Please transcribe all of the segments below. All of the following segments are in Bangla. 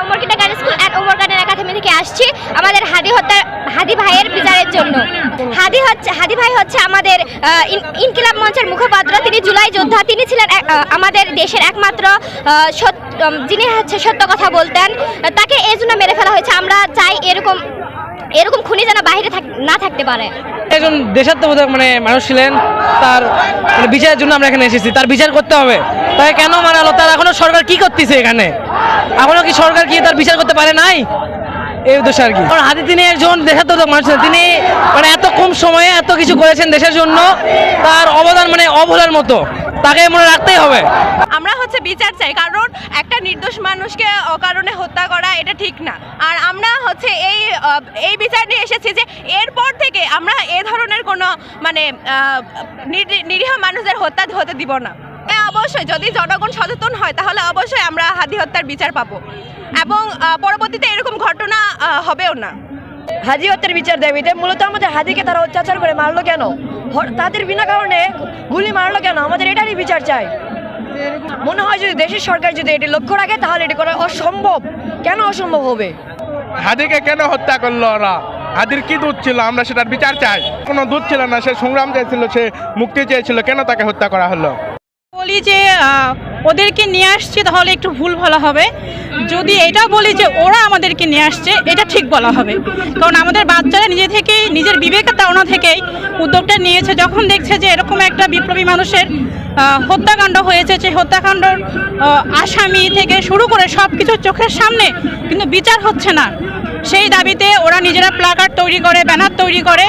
মর্কিটা girls school and Omar garden academy থেকে আসছি আমাদের হাদি ভাইয়ের বিচারের জন্য। হাদি ভাই হচ্ছে আমাদের ইনকিলাব মঞ্চের মুখপাত্র। তিনি জুলাই যোদ্ধা। তিনি ছিলেন আমাদের দেশের একমাত্র যিনি হচ্ছে সত্য কথা বলতেন। তাকে এই জন্য মেরে ফেলা হয়েছে। আমরা চাই এরকম খুনি যেন বাইরে না থাকতে পারে। একজন দেশাত্মবোধক মানুষ ছিলেন, তার বিচারের জন্য আমরা এখানে এসেছি। তার বিচার করতে হবে। তাই কেন মারালো? তার এখনো সরকার কি করতেছে? এখানে এখনো কি সরকার কি তার বিচার করতে পারে নাই? এই উদ্দেশ্য আর কি। হাদি তিনি একজন দেশাত্মবোধক মানুষ ছিলেন। তিনি এত কম সময়ে এত কিছু করেছেন দেশের জন্য। তার অবদান অভুলার মতো। তাকে মনে রাখতেই হবে। আমরা হচ্ছে বিচার চাই, কারণ একটা নির্দোষ মানুষকে অকারণে হত্যা করা এটা ঠিক না। আর আমরা হচ্ছে এই বিচার নিয়ে এসেছি যে এরপর থেকে আমরা এ ধরনের কোনো নিরীহ মানুষদের হত্যা হতে দিব না। অবশ্যই যদি জনগণ সচেতন হয় তাহলে অবশ্যই আমরা হাদি হত্যার বিচার পাবো এবং পরবর্তীতে এরকম ঘটনা হবেও না। হাদি হত্যার বিচার দেবে। এটা মূলত আমাদের হাদিকে তারা অত্যাচার করে মারলো কেন? তাদের বিনা কারণে গুলি মারলো কেন? আমাদের এটারই বিচার চাই। মনে হয় যদি দেশের সরকার যদি এটি লক্ষ্য রাখে তাহলে এটি করা অসম্ভব। কেন অসম্ভব হবে? হাদিকে কেন হত্যা করলো ওরা? হাদির কি দুধ ছিল? আমরা সেটার বিচার চাই। কোনো দুধ ছিল না, সে সংগ্রাম চেয়েছিল, সে মুক্তি চেয়েছিল, কেন তাকে হত্যা করা হলো? বলি যে ওদেরকে নিয়ে আসছে তাহলে একটু ভুল বলা হবে। যদি এটা বলি যে ওরা আমাদেরকে নিয়ে আসছে, এটা ঠিক বলা হবে। কারণ আমাদের বাচ্চারা নিজের বিবেকের তাড়না থেকেই উদ্যোগটা নিয়েছে। যখন দেখছে যে এরকম একটা বিপ্লবী মানুষের হত্যাকাণ্ড হয়েছে, সেই হত্যাকাণ্ডর আসামি থেকে শুরু করে সব কিছু চোখের সামনে কিন্তু বিচার হচ্ছে না, সেই দাবিতে ওরা নিজেরা প্লাকার্ড তৈরি করে, ব্যানার তৈরি করে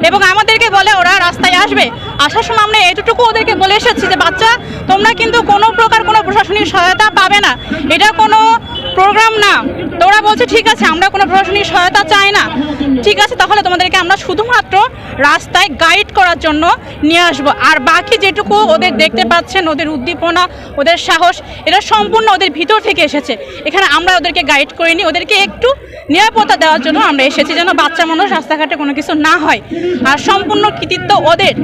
এবং আমাদেরকে বলে ওরা রাস্তায় আসবে। আসার সময় আমরা এতটুকু ওদেরকে বলে এসেছি যে বাচ্চা, তোমরা কিন্তু কোনো প্রকার কোনো প্রশাসনিক সহায়তা পাবে না, এটা কোনো প্রোগ্রাম না। তো ওরা বলছে ঠিক আছে, আমরা কোনো প্রশাসনিক সহায়তা চাই না। ঠিক আছে, তাহলে তোমাদেরকে আমরা শুধুমাত্র রাস্তায় গাইড করার জন্য নিয়ে আসবো। আর বাকি যেটুকু ওদের দেখতে পাচ্ছেন, ওদের উদ্দীপনা, ওদের সাহস, এটা সম্পূর্ণ ওদের ভিতর থেকে এসেছে। এখানে আমরা ওদেরকে গাইড করিনি, ওদেরকে একটু নিরাপত্তা দেওয়ার জন্য আমরা এসেছি, যেন বাচ্চা মানুষ রাস্তাঘাটে কোনো কিছু না হয়। আর সম্পূর্ণ কৃতিত্ব ওদের।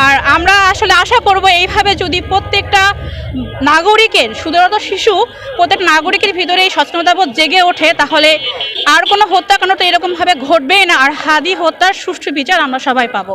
আর আমরা আসলে আশা করব এইভাবে যদি প্রত্যেকটা নাগরিকের, শুধুমাত্র শিশু, প্রত্যেক নাগরিকের ভিতরে এই সচেতনতাবোধ জেগে ওঠে, তাহলে আর কোনো হত্যাকাণ্ড তো এরকমভাবে ঘটবেই না। আর হাদি হত্যার সুষ্ঠু বিচার আমরা সবাই পাবো।